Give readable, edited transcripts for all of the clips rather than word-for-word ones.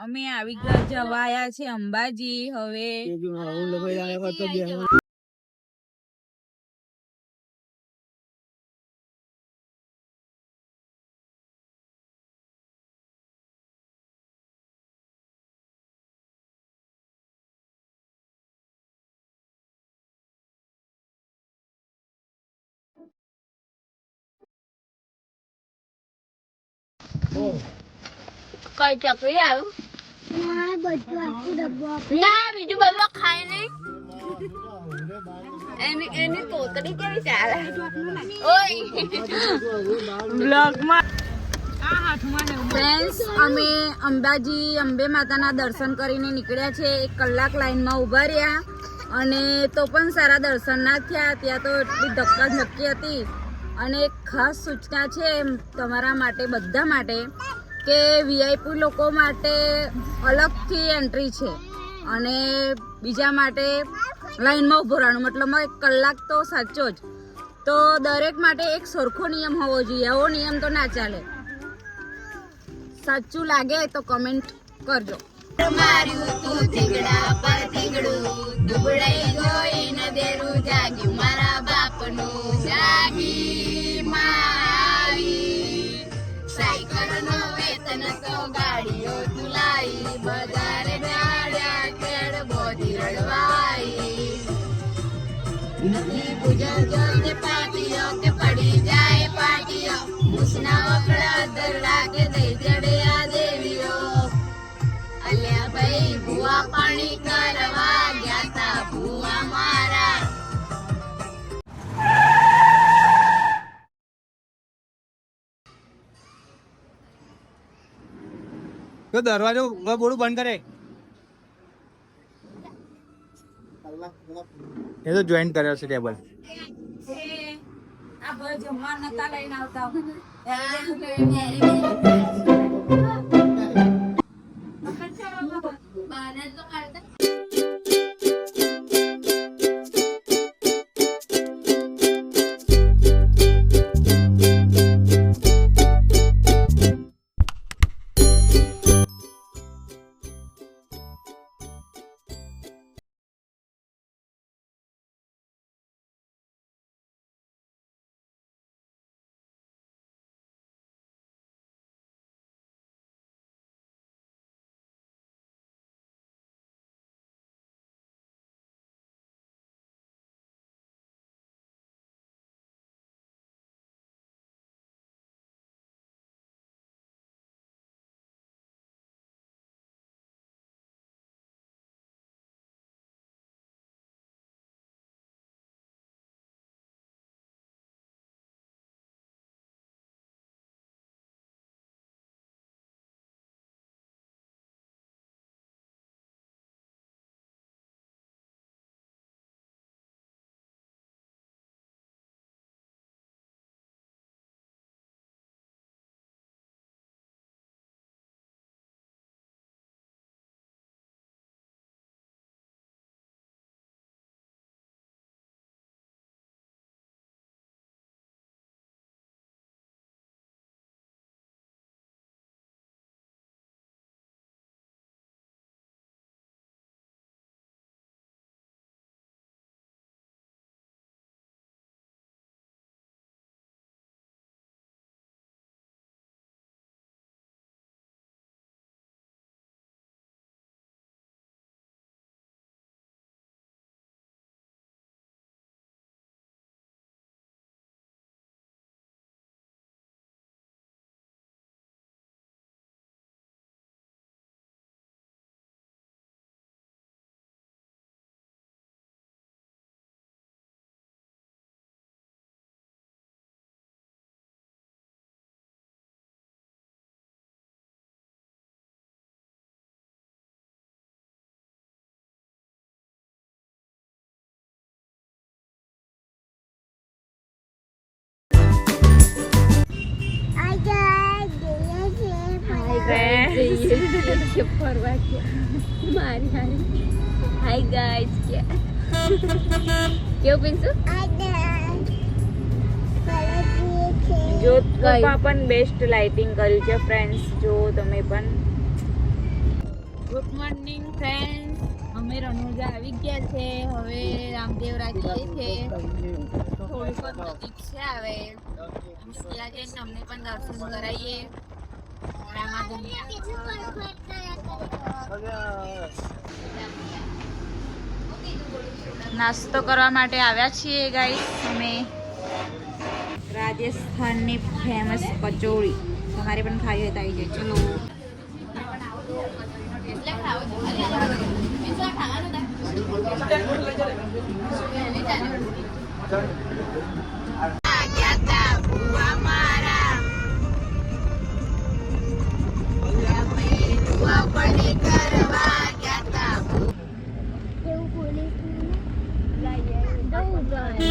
અમે આવી ગયા જવા આવ્યા છે અંબાજી. હવે કઈ ચકરી આવ્યું ના બીજું બધું ખાય નહીં. એની તોતડી કેવી ચાલે ફ્રેન્ડ્સ, અમે અંબાજી અંબે માતાના દર્શન કરીને નીકળ્યા છે. 1 કલાક લાઈનમાં ઉભા રહ્યા અને તો પણ સારા દર્શન ના થયા. ત્યાં તો એટલી ધક્કાધક્કી હતી. અને એક ખાસ સૂચના છે તમારા માટે, બધા માટે, કે વીઆઈપી લોકો માટે અલગથી એન્ટ્રી છે અને બીજા માટે લાઈનમાં ઊભું રહેવાનું. મતલબ 1 કલાક તો સાચો જ. તો દરેક માટે એક સરખો નિયમ હોવો જોઈએ. આવો નિયમ તો ના ચાલે. સાચું લાગે તો કમેન્ટ કરજો. માર્યું તું થીગડા પર થીગડું દુબળાઈ ગઈ ને દેરું જાગ્યું મારા બાપનું જાગી મારી સાયકલ નો વેતન તો ગાડીઓ તુલાઈ બજારે જાડ્યા કેડ બોધી રડવાઈ નદી પૂજન જોઈને પાટીઓ કે પડી જાય પાટીઓ મુસના વકડા દરડા કે દઈ જડે આ દેવીઓ અલ્યા ભાઈ ભૂવા પાણી કરવા ગયા તા ભૂવા મારા. તો દરવાજો બોલું બંધ કરે. એ તો જોઈન્ટ કર્યો છે ટેબલ. આ ભાઈ જમવા નતા લઈને આવતા. હાય ગાઈસ કેવું પીશું જોત પણ બેસ્ટ લાઇટિંગ કર્યું છે ફ્રેન્ડ્સ. જો તમે પણ ગુડ મોર્નિંગ ફ્રેન્ડ્સ, અમે રણુજા આવી ગયા છે. હવે રામદેવરા જઈએ છે. થોડુંક જ નજીક છે. હવે ત્યાં જઈને અમને પણ દર્શન કરાવીએ. નાસ્તો કરવા માટે આવ્યા છીએ ગાઈસ અમે. રાજસ્થાનની ફેમસ કચોરી તમારે પણ ખાવી હોય તો આવી જાય. ચલો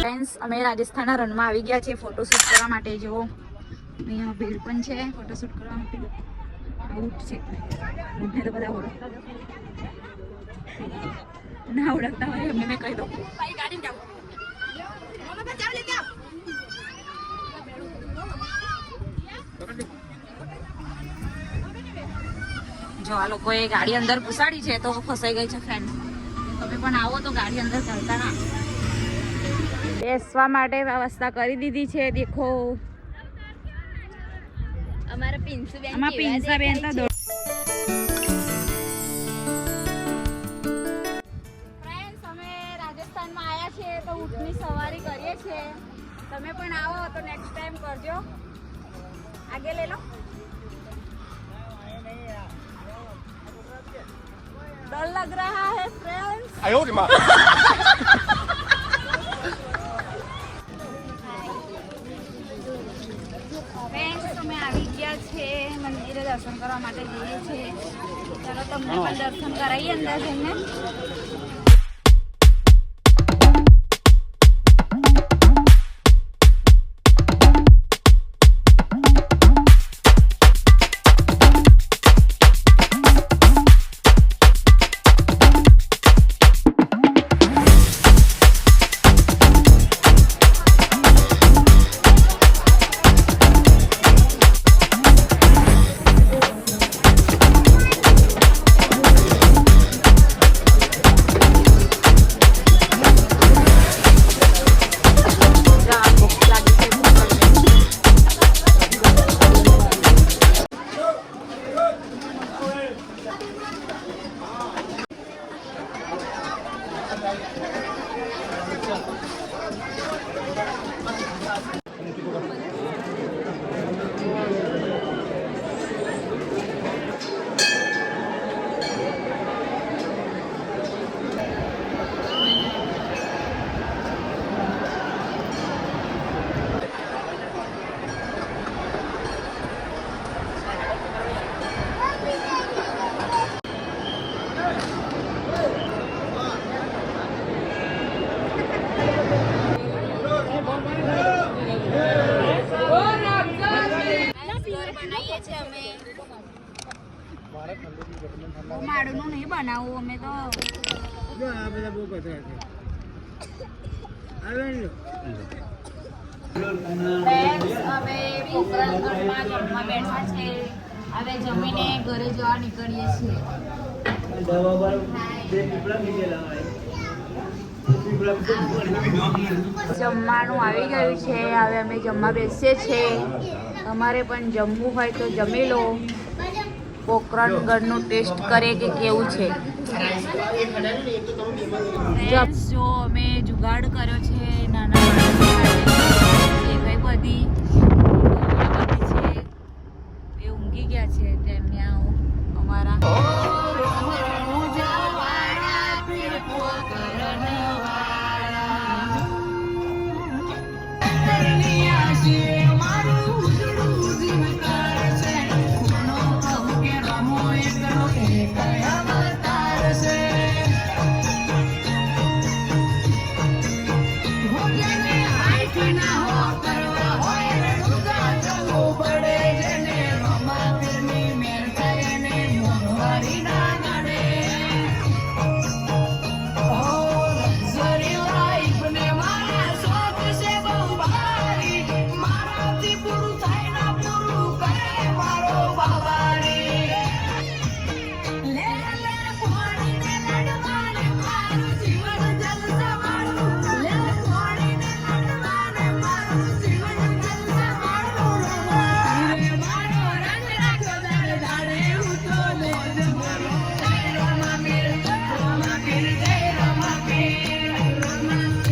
ફ્રેન્ડ્સ, અમે રાજસ્થાનના રણમાં આવી ગયા છે ફોટોશૂટ કરવા માટે. જુઓ અહીંયા ભીડ પણ છે ફોટોશૂટ કરવા માટે. ઊંટ છે, ઊંટને તો બધા ઓળખતા ના ઓળખતા હોય એમને મેં કહી દઉં. જો આ લોકોએ ગાડી અંદર ઘુસાડી છે તો ફસાઈ ગઈ છે ફ્રેન્ડ. તમે પણ આવો તો ગાડી અંદર ચાલતા ના. બેસવા માટે વ્યવસ્થા કરી દીધી છે. દેખો અમારા પિન્સુબેન આમાં પિન્સાબેન તો ફ્રેન્ડ્સ, અમે રાજસ્થાનમાં આવ્યા છીએ તો ઊંટની સવારી કરીએ છીએ. તમે પણ આવો તો નેક્સ્ટ ટાઈમ કરજો. આગે લે લો. डर लग रहा है फ्रेंड्स. ફ્રેન્ડ્સ, અમે આવી ગયા છે મંદિરે દર્શન કરવા માટે જઈએ છીએ. ચાલો તમને પણ દર્શન કરાવીએ અંદર જઈને. માળુનું નહીં બનાવવું અમે તો. હવે જમવા બેઠા છે. હવે જમીને ઘરે જવા નીકળીએ છીએ. જમવાનું આવી ગયું છે. હવે અમે જમવા બેસીએ છીએ. તમારે પણ જમવું હોય તો જમી લો. પોકરણગઢનું ટેસ્ટ કરે કે કેવું છે. જો અમે જુગાડ કર્યો છે નાના બાળકો માટે. કઈ બધી છે એ ઊંઘી ગયા છે તેમને અમારા